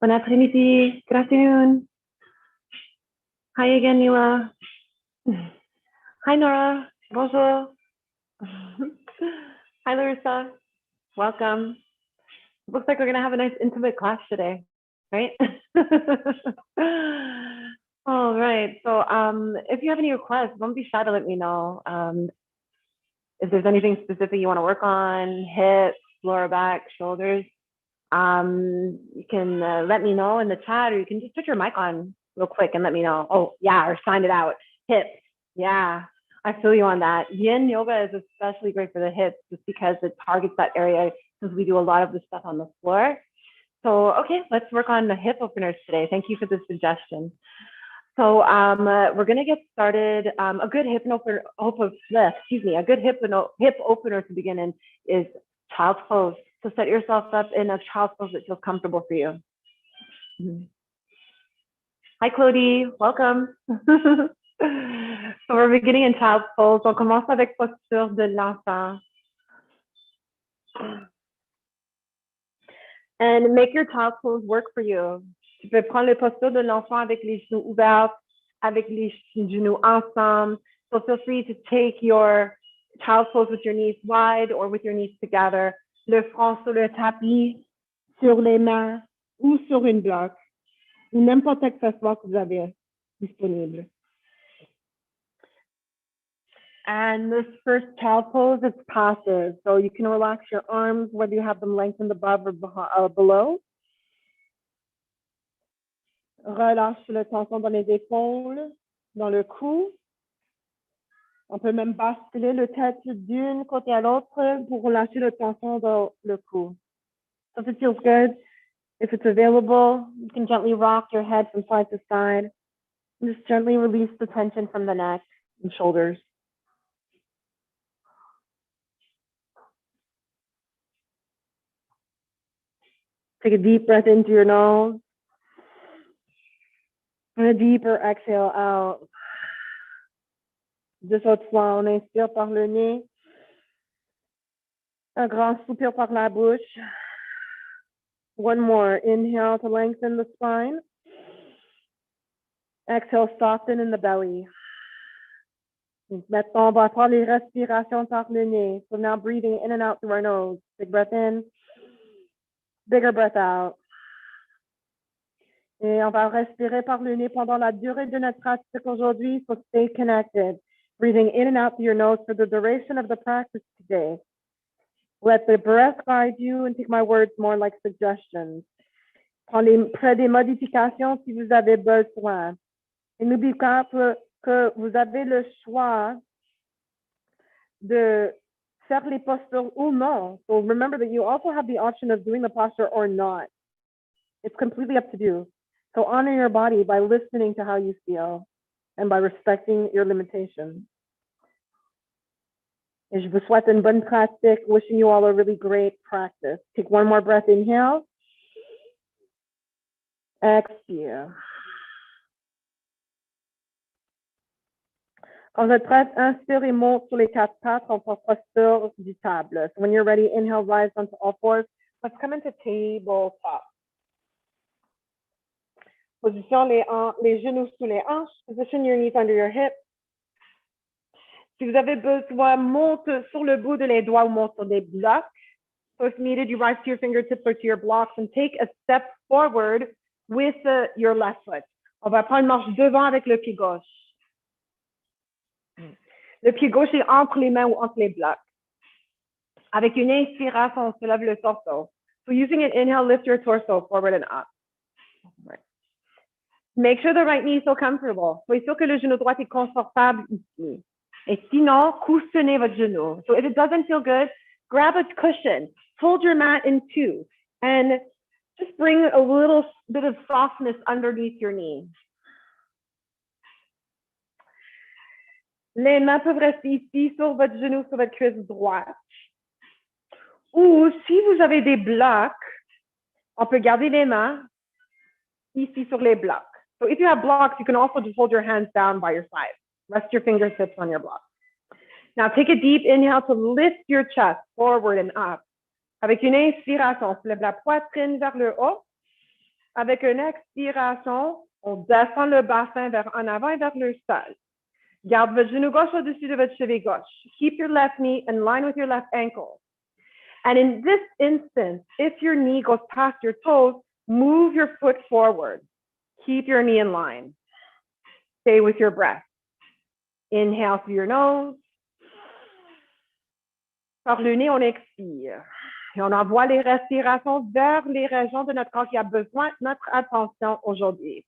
Bon après-midi. Good afternoon. Hi again, Nila. Hi, Nora. Bonjour. Hi, Larissa. Welcome. Looks like we're going to have a nice intimate class today, right? All right. So if you have any requests, don't be shy to let me know. If there's anything specific you want to work on, hips, lower back, shoulders, you can let me know in the chat, or you can just put your mic on real quick and let me know. Oh, yeah, or sign it out. Hips. Yeah, I feel you on that. Yin yoga is especially great for the hips just because it targets that area since we do a lot of the stuff on the floor. So, okay, let's work on the hip openers today. Thank you for the suggestion. So we're going to get started. A good hip opener, a good hip opener to begin in is child's pose. So set yourself up in a child's pose that feels comfortable for you. Hi, Claudie. Welcome. So we're beginning in child's pose. On commence avec posture de l'enfant. And make your child's pose work for you. Tu peux prendre la posture de l'enfant avec les genoux ouverts, avec les genoux ensemble. So feel free to take your child's pose with your knees wide or with your knees together. Le front sur le tapis, sur les mains ou sur une bloc, ou n'importe quel accessoire que vous avez disponible. And this first child pose is passive. So you can relax your arms, whether you have them lengthened above or below. Relâche la tension dans les épaules, dans le cou. On peut même basculer le tête d'une côté à l'autre pour relâcher la tension dans le cou. So if it feels good, if it's available, you can gently rock your head from side to side. And just gently release the tension from the neck and shoulders. Take a deep breath into your nose. And a deeper exhale out. Deux autres fois, on inspire par le nez. Un grand soupir par la bouche. One more. Inhale to lengthen the spine. Exhale, soften in the belly. Maintenant, on va faire les respirations par le nez. So now breathing in and out through our nose. Big breath in. Bigger breath out. Et on va respirer par le nez pendant la durée de notre pratique aujourd'hui. So stay connected. Breathing in and out through your nose for the duration of the practice today. Let the breath guide you and take my words more like suggestions. Prenez des modifications si vous avez besoin. Et n'oubliez pas que vous avez le choix de faire les postures ou non. So remember that you also have the option of doing the posture or not. It's completely up to you. So honor your body by listening to how you feel and by respecting your limitations. Et je vous souhaite une bonne pratique. Wishing you all a really great practice. Take one more breath. Inhale. Expire. Quand vous êtes prête, inspire et monte sur les quatre pattes en posture du table. So when you're ready, inhale, rise onto all fours. Let's come into tabletop. Position les genoux sous les hanches. Position your knees under your hips. Si vous avez besoin, monte sur le bout de les doigts ou monte sur des blocs. So if needed, you rise to your fingertips or to your blocks and take a step forward with your left foot. On va prendre une marche devant avec le pied gauche. Le pied gauche est entre les mains ou entre les blocs. Avec une inspiration, on soulève le torso. So using an inhale, lift your torso forward and up. Right. Make sure the right knee is so comfortable. Soyez sûr que le genou droit est confortable ici. Et sinon, coussonnez votre genou. So if it doesn't feel good, grab a cushion, fold your mat in two, and just bring a little bit of softness underneath your knee. Les mains peuvent rester ici sur votre genou, sur votre cuisse droite. Ou si vous avez des blocs, on peut garder les mains ici sur les blocs. So if you have blocks, you can also just hold your hands down by your side. Rest your fingertips on your block. Now take a deep inhale to lift your chest forward and up. Avec une inspiration, soulève la poitrine vers le haut. Avec une expiration, on descend le bassin vers en avant et vers le sol. Garde votre genou gauche au-dessus de votre cheville gauche. Keep your left knee in line with your left ankle. And in this instance, if your knee goes past your toes, move your foot forward. Keep your knee in line. Stay with your breath. Inhale through your nose. Par le nez, on expire. Et on envoie les respirations vers les régions de notre corps qui a besoin de notre attention aujourd'hui.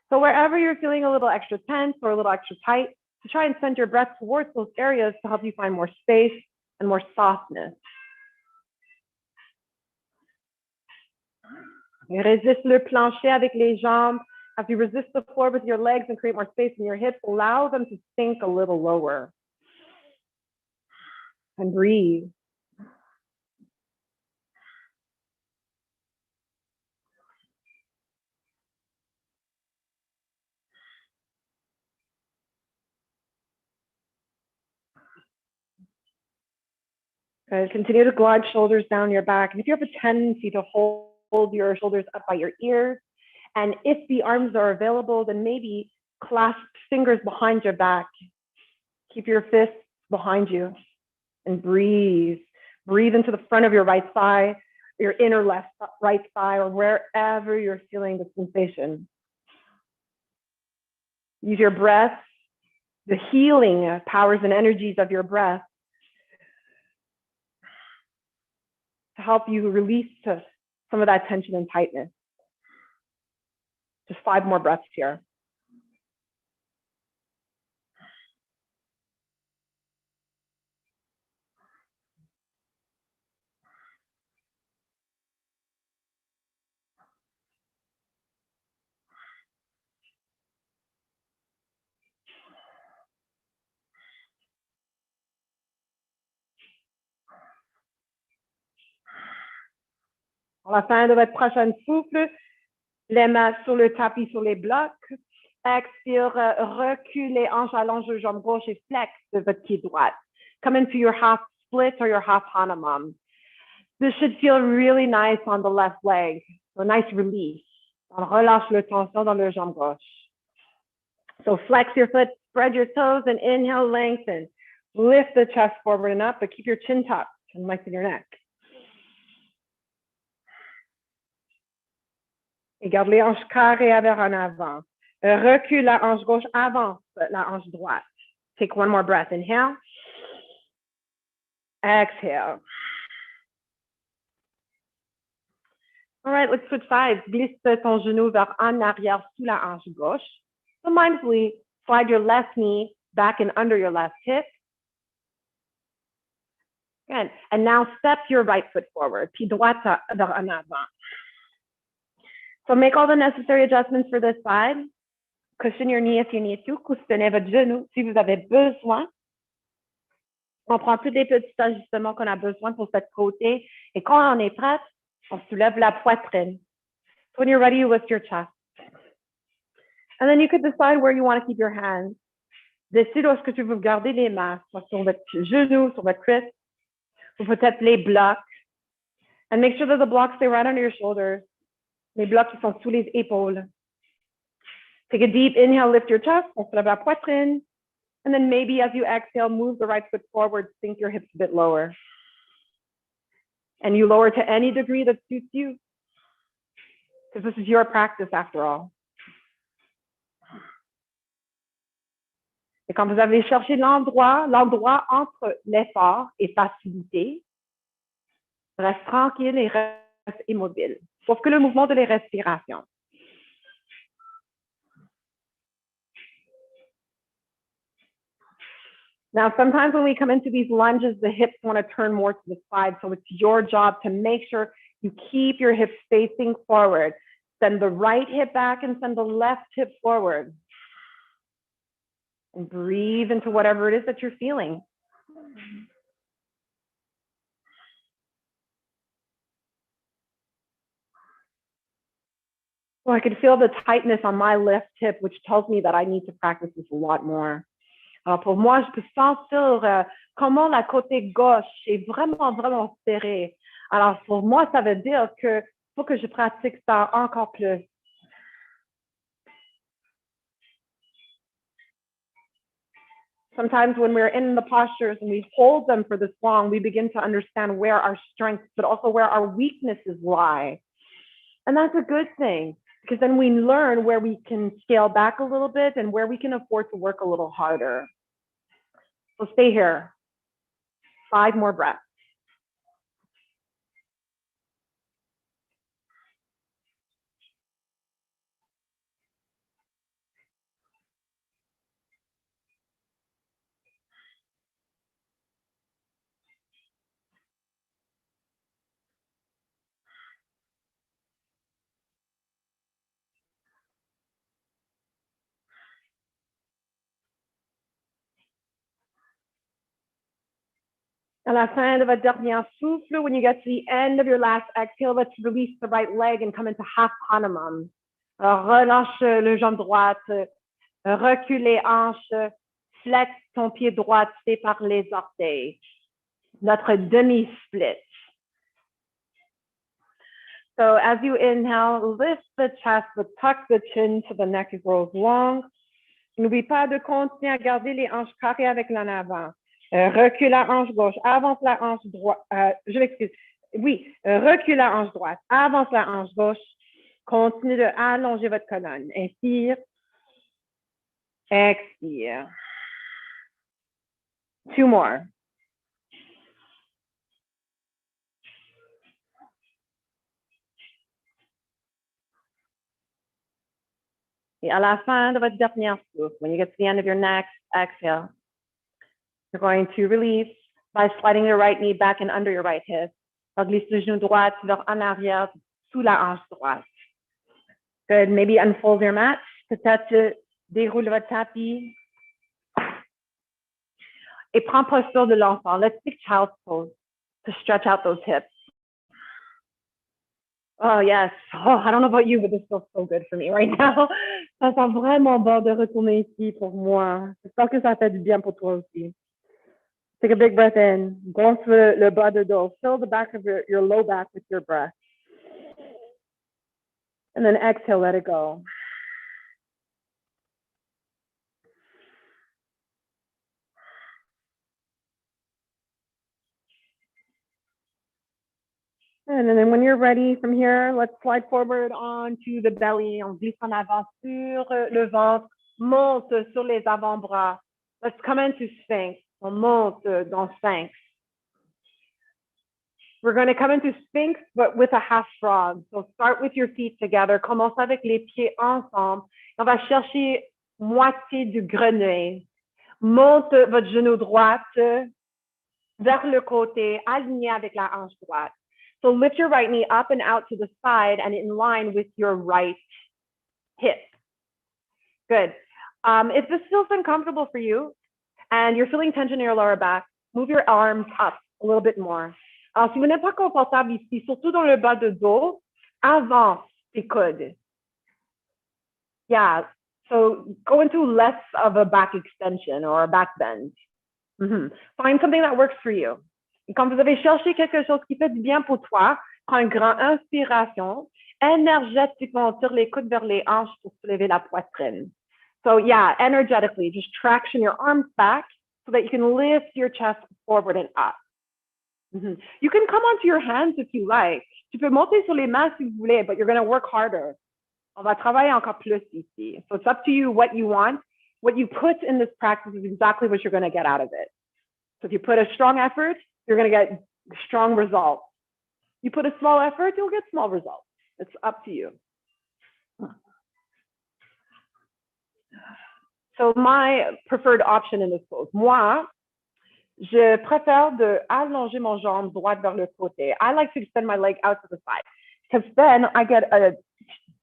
So wherever you're feeling a little extra tense or a little extra tight, to try and send your breath towards those areas to help you find more space and more softness. You resist le plancher avec les jambes. As you resist the floor with your legs and create more space in your hips, allow them to sink a little lower. And breathe. Continue to glide shoulders down your back. And if you have a tendency to hold your shoulders up by your ears, and if the arms are available, then maybe clasp fingers behind your back. Keep your fists behind you and breathe. Breathe into the front of your right thigh, your inner right thigh, or wherever you're feeling the sensation. Use your breath, the healing powers and energies of your breath, to help you release some of that tension and tightness. Just 5 more breaths here. À la fin de votre prochain souffle, les mains sur le tapis, sur les blocs. Expire, recule les hanches, allonge les jambes gauche et flex de votre pied droite. Come into your half split or your half Hanuman. This should feel really nice on the left leg. So nice release. On relâche le tension dans le jambe gauche. So flex your foot, spread your toes, and inhale, lengthen. Lift the chest forward and up, but keep your chin tucked and lengthen your neck. Et garde les hanches carrées vers en avant. Recule la hanche gauche, avance la hanche droite. Take one more breath. Inhale. Exhale. All right, let's switch sides. Glisse ton genou vers en arrière sous la hanche gauche. So mindfully, slide your left knee back and under your left hip. Good. And now step your right foot forward. Pied droit vers en avant. So make all the necessary adjustments for this side. Cushion your knee if you need to. Coustonnez votre genou si vous avez besoin. On prend tous les petits ajustements qu'on a besoin pour cette côté. Et quand on est prête, on soulève la poitrine. So when you're ready, you lift your chest. And then you could decide where you want to keep your hands. Décide où est-ce que tu veux garder les mains, soit sur votre genou, sur votre cuisse, ou peut-être les blocs. And make sure that the blocks stay right under your shoulders. Les blocs qui sont sous les épaules. Take a deep inhale, lift your chest, on soulève la poitrine. And then maybe as you exhale, move the right foot forward, sink your hips a bit lower. And you lower to any degree that suits you. Because this is your practice after all. Et quand vous avez cherché l'endroit entre l'effort et facilité, reste tranquille et reste immobile. Sauf que le mouvement de les respirations. Now, sometimes when we come into these lunges, the hips want to turn more to the side. So it's your job to make sure you keep your hips facing forward. Send the right hip back and send the left hip forward. And breathe into whatever it is that you're feeling. So I could feel the tightness on my left hip, which tells me that I need to practice this a lot more. Alors pour moi, je peux sentir comment la côté gauche est vraiment, vraiment serrée. Alors pour moi, ça veut dire que faut que je pratique ça encore plus. Sometimes when we're in the postures and we hold them for this long, we begin to understand where our strengths, but also where our weaknesses lie. And that's a good thing, because then we learn where we can scale back a little bit and where we can afford to work a little harder. So stay here. 5 more breaths. À la fin de votre dernier souffle, when you get to the end of your last exhale, let's release the right leg and come into half Hanuman. Alors, relâche le jambe droite, recule les hanches, flex ton pied droit, sépare les orteils. Notre demi-split. So as you inhale, lift the chest, but tuck the chin so the neck grows long. N'oublie pas de continuer à garder les hanches carrées avec l'en avant. Recule la hanche gauche, avance la hanche droite. Je m'excuse. Oui, recule la hanche droite, avance la hanche gauche. Continue de allonger votre colonne. Inspire. Expire. 2 more. Et à la fin de votre dernière souffle, when you get to the end of your next exhale, you're going to release by sliding your right knee back and under your right hip. Alors, glisse le genou droit vers en arrière, sous la hanche droite. Good. Maybe unfold your mat. Peut-être déroule votre tapis. Et prends posture de l'enfant. Let's take child's pose to stretch out those hips. Oh, yes. Oh, I don't know about you, but this feels so good for me right now. Ça sent vraiment bon de retourner ici pour moi. J'espère que ça fait du bien pour toi aussi. Take a big breath in. Gonfle le bas de dos. Fill the back of your low back with your breath. And then exhale, let it go. And then when you're ready from here, let's slide forward onto the belly. On glisse en avant sur le ventre. Monte sur les avant-bras. Let's come into Sphinx. On monte dans Sphinx. We're going to come into Sphinx, but with a half frog. So start with your feet together. Commence avec les pieds ensemble. On va chercher moitié du grenouille. Monte votre genou droite vers le côté, aligné avec la hanche droite. So lift your right knee up and out to the side and in line with your right hip. Good. If this feels uncomfortable for you and you're feeling tension in your lower back, move your arms up a little bit more. Alors, si vous n'êtes pas confortable ici, surtout dans le bas de dos, avance tes coudes. Yeah, so go into less of a back extension or a back bend. Find something that works for you. Et quand vous avez cherché quelque chose qui fait du bien pour toi, prends une grande inspiration. Énergétiquement, tire les coudes vers les hanches pour soulever la poitrine. So yeah, energetically, just traction your arms back so that you can lift your chest forward and up. You can come onto your hands if you like. Tu peux monter sur les mains si vous voulez, but you're going to work harder. On va travailler encore plus ici. So it's up to you what you want. What you put in this practice is exactly what you're going to get out of it. So if you put a strong effort, you're going to get strong results. You put a small effort, you'll get small results. It's up to you. So my preferred option in this pose, moi, je préfère de allonger mon jambe droite vers le côté. I like to extend my leg out to the side because then I get a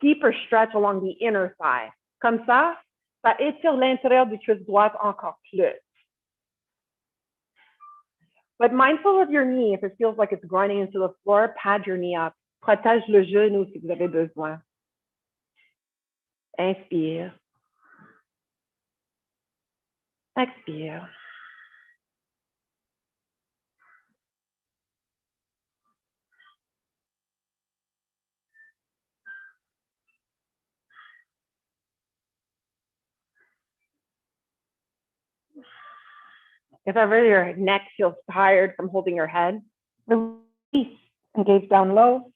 deeper stretch along the inner thigh. Comme ça, ça étire l'intérieur du cuisse droite encore plus. But mindful of your knee, if it feels like it's grinding into the floor, pad your knee up. Protège le genou si vous avez besoin. Inspire. Expire. If ever your neck feels tired from holding your head, release and gaze down low.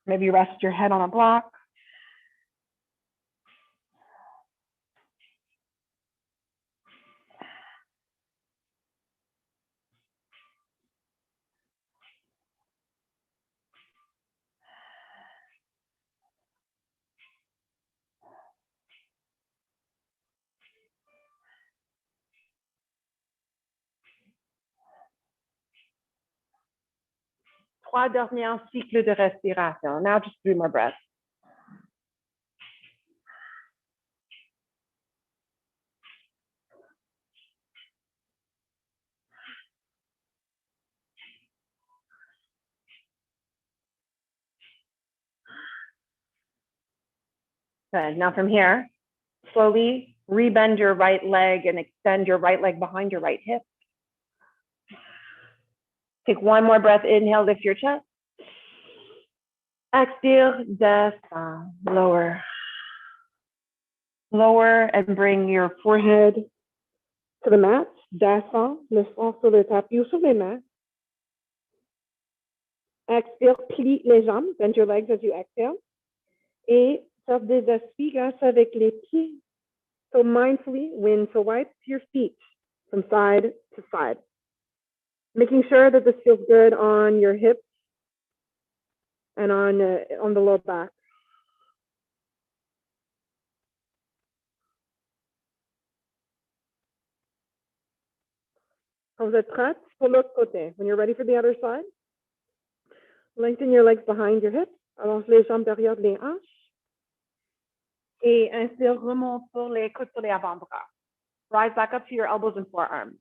Maybe rest your head on a block. Trois derniers cycles de respiration. Now just 3 more breaths. Good. Now from here, slowly rebend your right leg and extend your right leg behind your right hip. Take 1 more breath. Inhale, lift your chest. Exhale, descend, lower. Lower and bring your forehead to the mat. Descend, le front sur le tapis ou sur les mains. Exhale, plie les jambes, bend your legs as you exhale. Et serve des essuie-glaces avec les pieds. So mindfully, when to wipe your feet from side to side. Making sure that this feels good on your hips and on the lower back. Quand vous êtes prête, pour l'autre côté. When you're ready for the other side, lengthen your legs behind your hips. Allonge les jambes derrière les hanches. Et inspire, remonte sur les coudes sur les avant-bras. Rise back up to your elbows and forearms.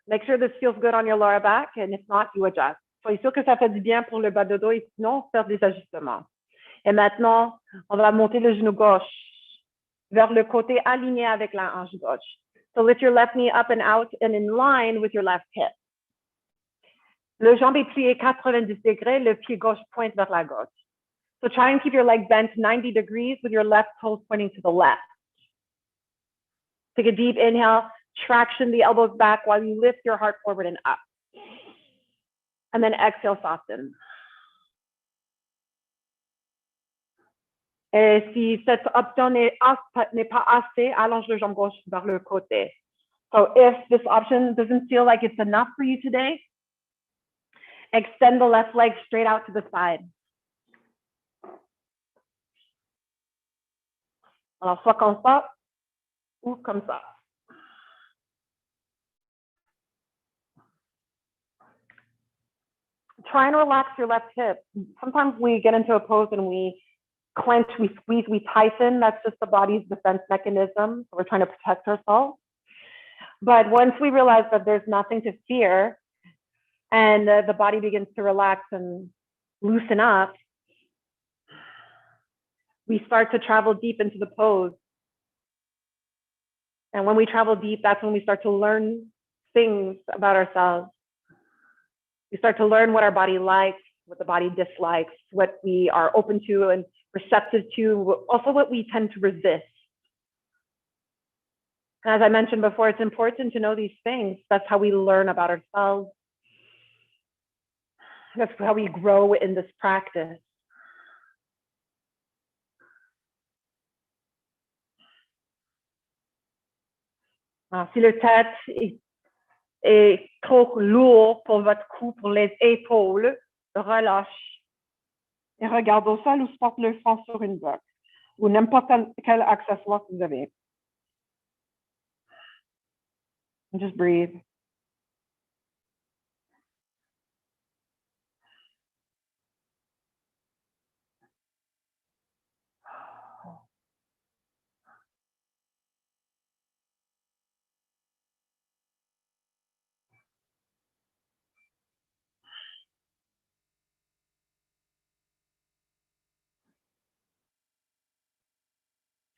Make sure this feels good on your lower back, and if not, you adjust. Soyez sûr que ça fait du bien pour le bas de dos et sinon, faire des ajustements. Et maintenant, on va monter le genou gauche vers le côté aligné avec la hanche gauche. So lift your left knee up and out and in line with your left hip. Le jambe est plié 90 degrés, le pied gauche pointe vers la gauche. So try and keep your leg bent 90 degrees with your left toes pointing to the left. Take a deep inhale, traction the elbows back while you lift your heart forward and up. And then exhale, soften. Et si cette option n'est pas assez, allonge le jambe gauche vers le côté. So if this option doesn't feel like it's enough for you today, extend the left leg straight out to the side. Alors, soit comme ça ou comme ça. Try and relax your left hip. Sometimes we get into a pose and we clench, we squeeze, we tighten. That's just the body's defense mechanism. We're trying to protect ourselves. But once we realize that there's nothing to fear and the body begins to relax and loosen up, we start to travel deep into the pose. And when we travel deep, that's when we start to learn things about ourselves. We start to learn what our body likes, what the body dislikes, what we are open to and receptive to, also what we tend to resist. As I mentioned before, it's important to know these things. That's how we learn about ourselves. That's how we grow in this practice. Si le tête est trop lourd pour votre cou, pour les épaules, relâche. Et regarde au sol ou porte le front sur une bloc ou n'importe quel accessoire que vous avez. And just breathe.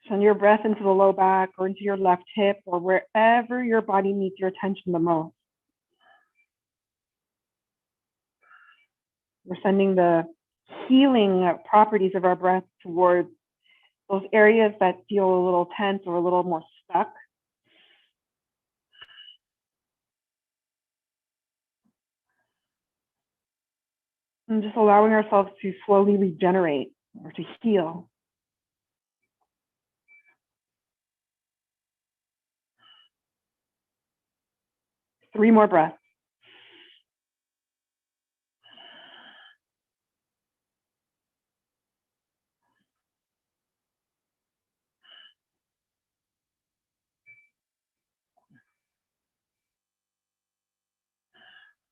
Send your breath into the low back or into your left hip or wherever your body needs your attention the most. We're sending the healing properties of our breath towards those areas that feel a little tense or a little more stuck. And just allowing ourselves to slowly regenerate or to heal. Three more breaths.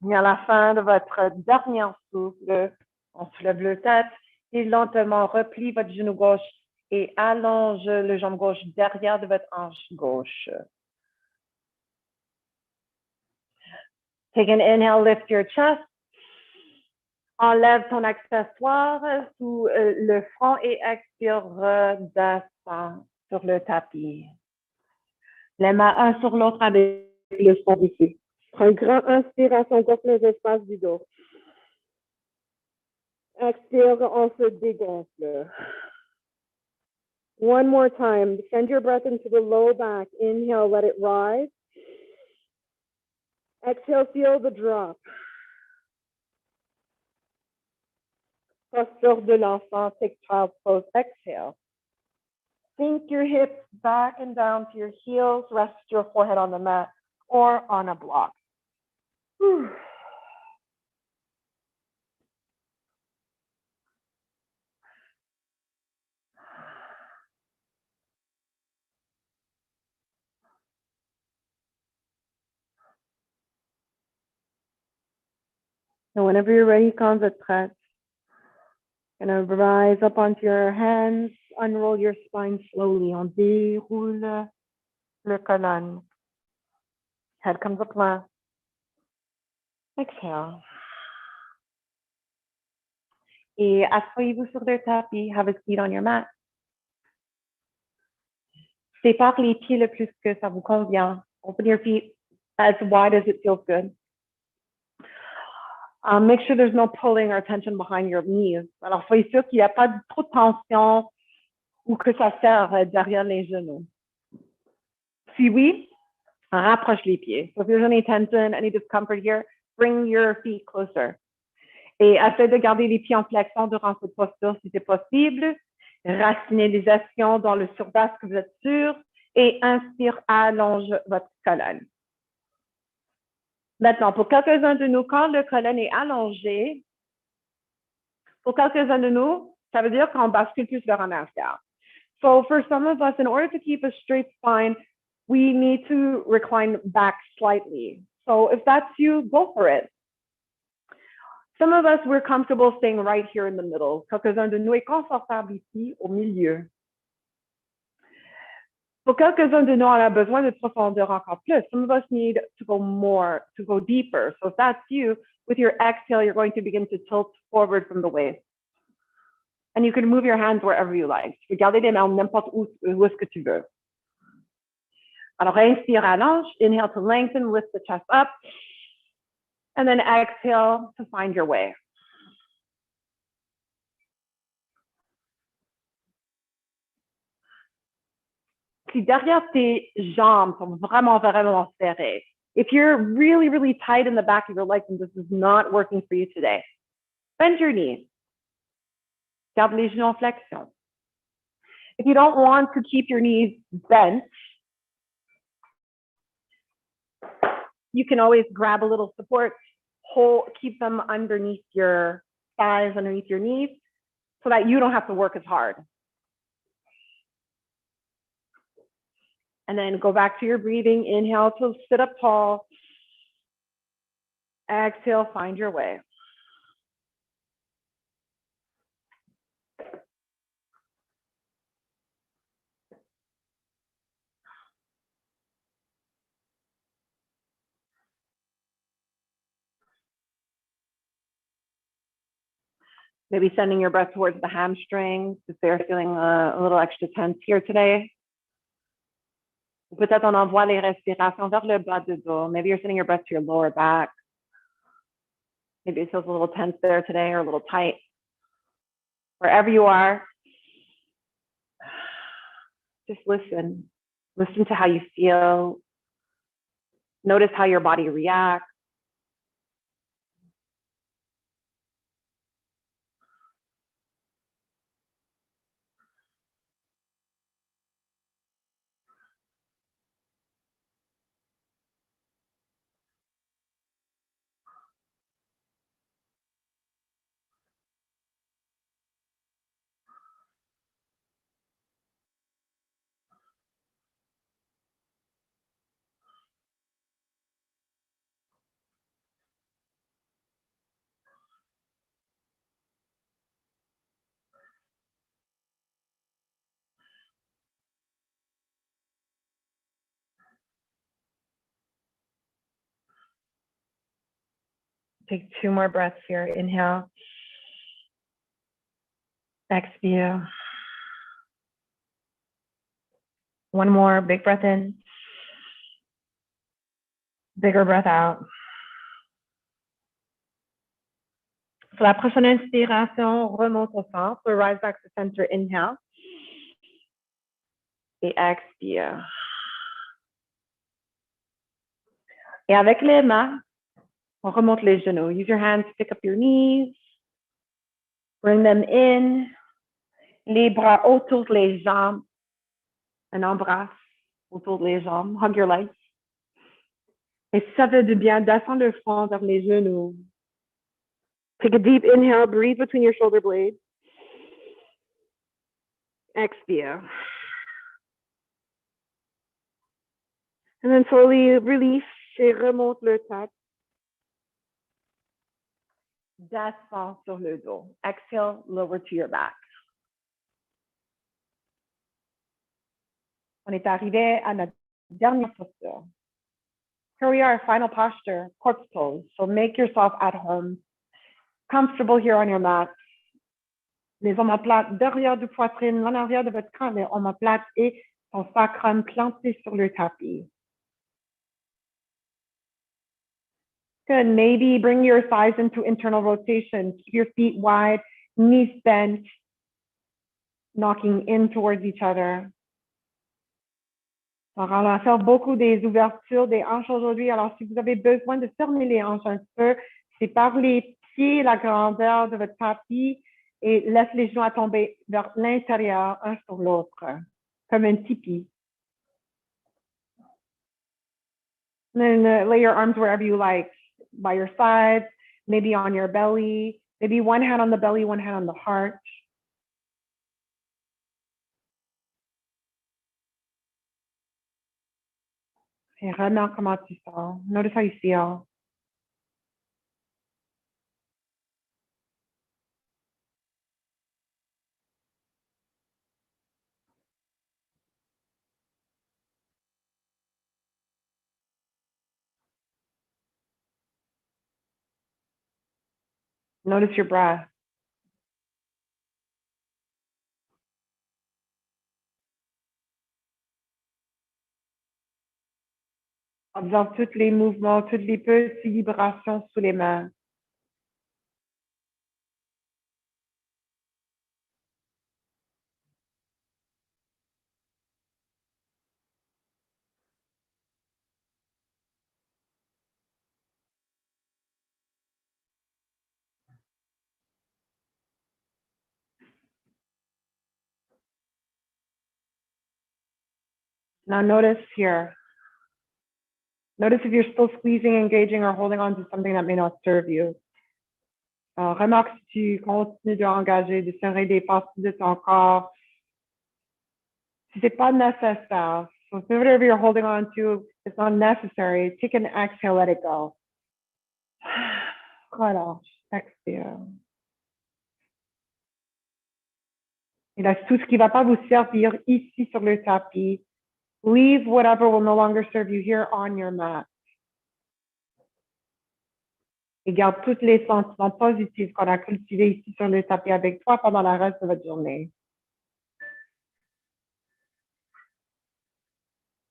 Et à la fin de votre dernier souffle, on soulève le tête et lentement replie votre genou gauche et allonge le jambe gauche derrière de votre hanche gauche. Take an inhale, lift your chest. Enlève ton accessoire sous le front et expire, redescend sur le tapis. Les mains un sur l'autre avec le fond ici. Prends une grande inspiration, gonfle les espaces du dos. Expire, on se dégonfle. One more time. Send your breath into the low back. Inhale, let it rise. Exhale, feel the drop. Posture de l'enfant, take child's pose. Exhale. Sink your hips back and down to your heels. Rest your forehead on the mat or on a block. Whew. So whenever you're ready, quand vous êtes prête, gonna rise up onto your hands, unroll your spine slowly. On déroule le colonne. Head comes up left. Exhale. Et asseyez-vous sur le tapis. Have a seat on your mat. Sépare les pieds le plus que ça vous convient. Open your feet as wide as it feels good. Make sure there's no pulling or tension behind your knees. Alors, soyez sûr qu'il n'y a pas trop de tension ou que ça serre derrière les genoux. Si oui, rapproche les pieds. So if there's any tension, any discomfort here, bring your feet closer. Et essaie de garder les pieds en flexion durant cette posture si c'est possible. Racinalisation dans le surbasse que vous êtes sûr. Et inspire, allonge votre colonne. Maintenant, pour quelques-uns de nous, quand le colonne est allongé, pour quelques-uns de nous, ça veut dire qu'on bascule plus vers en arrière. So for some of us, in order to keep a straight spine, we need to recline back slightly. So if that's you, go for it. Some of us, we're comfortable staying right here in the middle. Quelques-uns de nous est confortable ici, au milieu. Pour quelques-uns de nous, on a besoin de profondeur encore plus. Some of us need to go more, to go deeper. So if that's you, with your exhale, you're going to begin to tilt forward from the waist. And you can move your hands wherever you like. Tu peux garder les mains n'importe où est-ce que tu veux. Alors, inspire, allonge. Inhale to lengthen, lift the chest up. And then exhale to find your way. Si derrière tes jambes sont vraiment, vraiment serrées, if you're really, really tight in the back of your legs and this is not working for you today, bend your knees. Garde les genoux en flexion. If you don't want to keep your knees bent, you can always grab a little support, keep them underneath your thighs, underneath your knees, so that you don't have to work as hard. And then go back to your breathing. Inhale to sit up tall. Exhale, find your way. Maybe sending your breath towards the hamstrings if they're feeling a little extra tense here today. Peut-être on envoie les respirations vers le bas du dos. Maybe you're sending your breath to your lower back. Maybe it feels a little tense there today or a little tight. Wherever you are, just listen. Listen to how you feel. Notice how your body reacts. Take 2 more breaths here. Inhale. Exhale. 1 more. Big breath in. Bigger breath out. Sur la prochaine inspiration, remonte au centre. So rise back to center. Inhale. Et expire. Et avec les mains, on remonte les genoux. Use your hands to pick up your knees. Bring them in. Les bras autour des jambes. Un embrasse autour des jambes. Hug your legs. Et si ça fait du bien, descends le front vers les genoux. Take a deep inhale. Breathe between your shoulder blades. Exhale. And then slowly release et remonte le tête. Descends sur le dos. Exhale, lower to your back. On est arrivé à notre dernière posture. Here we are, final posture, corpse pose. So make yourself at home, comfortable here on your mat. Les omoplates derrière du poitrine, en arrière de votre crâne, les omoplates et son sacrum planté sur le tapis. Good. Maybe bring your thighs into internal rotation. Keep your feet wide, knees bent, knocking in towards each other. Alors, on va faire beaucoup des ouvertures des hanches aujourd'hui. Alors, si vous avez besoin de fermer les hanches un peu, c'est par les pieds, la grandeur de votre tapis et laisse les genoux tomber vers l'intérieur, un sur l'autre, comme un tipi. And then lay your arms wherever you like, by your sides, maybe on your belly, maybe one hand on the belly, one hand on the heart. Et remarque comment tu sens. Notice how you feel. Notice your breath. Observe tous les mouvements, toutes les petites vibrations sous les mains. Now notice here. Notice if you're still squeezing, engaging, or holding on to something that may not serve you. Remarque si tu continues de engager, de serrer des parties de ton corps. Si c'est pas nécessaire. So if whatever you're holding on to is not necessary, take an exhale, let it go. Relâche, expire. Et laisse tout ce qui ne va pas vous servir ici sur le tapis. Leave whatever will no longer serve you here on your mat. Et garde tous les sentiments positifs qu'on a cultivés ici sur le tapis avec toi pendant le reste de votre journée.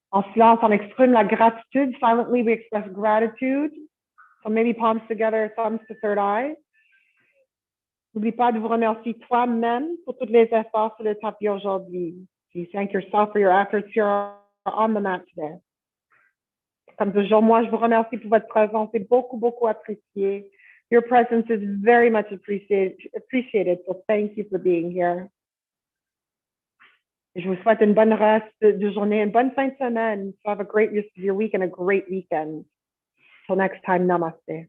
En silence, on exprime la gratitude. Silently, we express gratitude. So maybe palms together, thumbs to third eye. N'oublie pas de vous remercier toi-même pour tous les efforts sur le tapis aujourd'hui. You thank yourself for your efforts here on the mat today. Comme toujours, moi, je vous remercie pour votre présence. C'est beaucoup, beaucoup apprécié. Your presence is very much appreciated. So thank you for being here. Je vous souhaite une bonne reste de journée, une bonne fin de semaine. So have a great rest of your week and a great weekend. Till next time, namaste.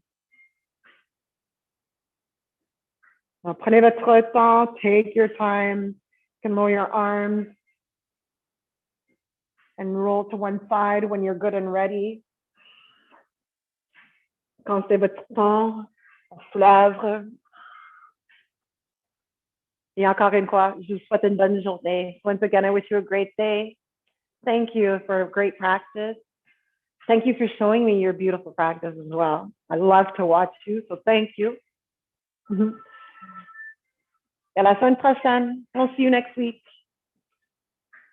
Alors, prenez votre temps, take your time. You can lower your arms and roll to one side when you're good and ready. Quand c'est votre temps, on soulève. Et encore une fois, je vous souhaite une bonne journée. Once again, I wish you a great day. Thank you for a great practice. Thank you for showing me your beautiful practice as well. I love to watch you, so thank you. À la semaine prochaine. I'll see you next week.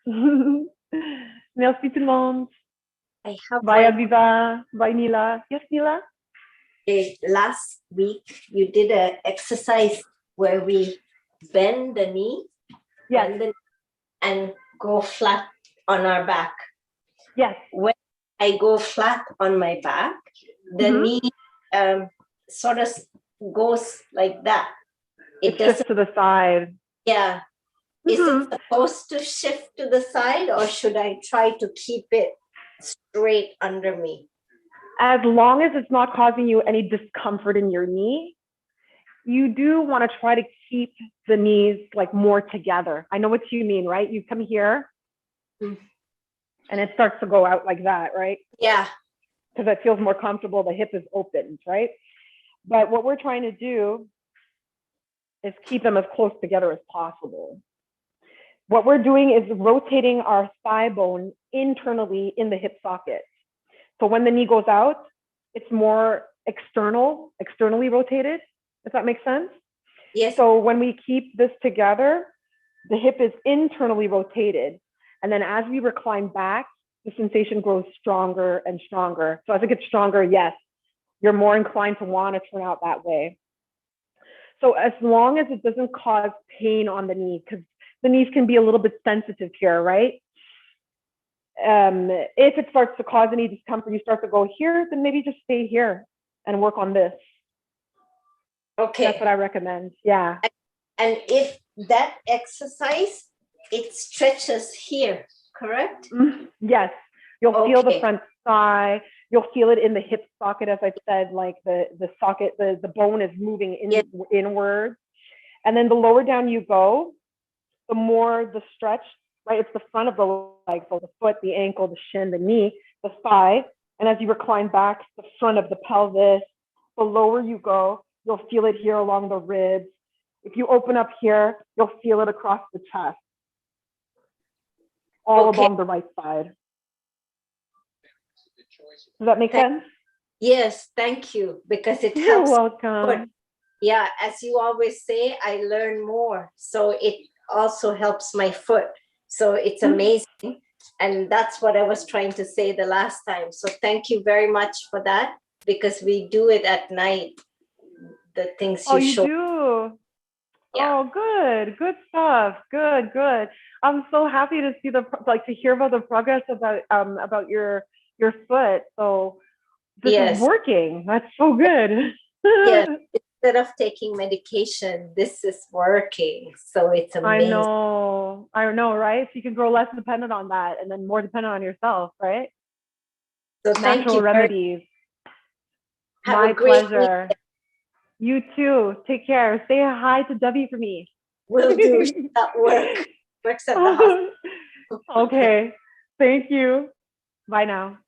Merci tout le monde. I have Bye, one. Aviva. Bye, Nila. Yes, Nila? Last week, you did an exercise where we bend the knee, Yes. and go flat on our back. Yes. When I go flat on my back, the knee sort of goes like that. It shifts to the side. Yeah. Is it supposed to shift to the side, or should I try to keep it straight under me? As long as it's not causing you any discomfort in your knee, you do want to try to keep the knees like more together. I know what you mean, right? You come here and it starts to go out like that, right? Yeah. Because it feels more comfortable. The hip is opened, right? But what we're trying to do is keep them as close together as possible. What we're doing is rotating our thigh bone internally in the hip socket. So when the knee goes out, it's more externally rotated, if that makes sense. Yes. So when we keep this together, the hip is internally rotated. And then as we recline back, the sensation grows stronger and stronger. So as it gets stronger, yes, you're more inclined to want to turn out that way. So as long as it doesn't cause pain on the knee, because the knees can be a little bit sensitive here, right? If it starts to cause any discomfort, you start to go here, then maybe just stay here and work on this. Okay. That's what I recommend. Yeah. And if that exercise, it stretches here, correct? Yes. You'll feel the front thigh. You'll feel it in the hip socket, as I said, like the socket, the bone is moving inward. And then the lower down you go, the more the stretch, right? It's the front of the leg, so the foot, the ankle, the shin, the knee, the thigh. And as you recline back, the front of the pelvis, the lower you go, you'll feel it here along the ribs. If you open up here, you'll feel it across the chest, all along the right side. Does that make sense? Yes, thank you, because it You're helps. welcome. Yeah, as you always say, I learn more. So it also helps my foot. So it's amazing. And that's what I was trying to say the last time. So thank you very much for that, because we do it at night, the things you show. Oh, you do? Yeah. Oh, good stuff. Good. I'm so happy to see to hear about the progress about your foot. So this is working. That's so good. Yes. Instead of taking medication, this is working. So it's amazing. I know, right? So you can grow less dependent on that and then more dependent on yourself, right? So natural remedies. My pleasure. You too. Take care. Say hi to Debbie for me. Will do. That works at the hospital. Okay. Thank you. Bye now.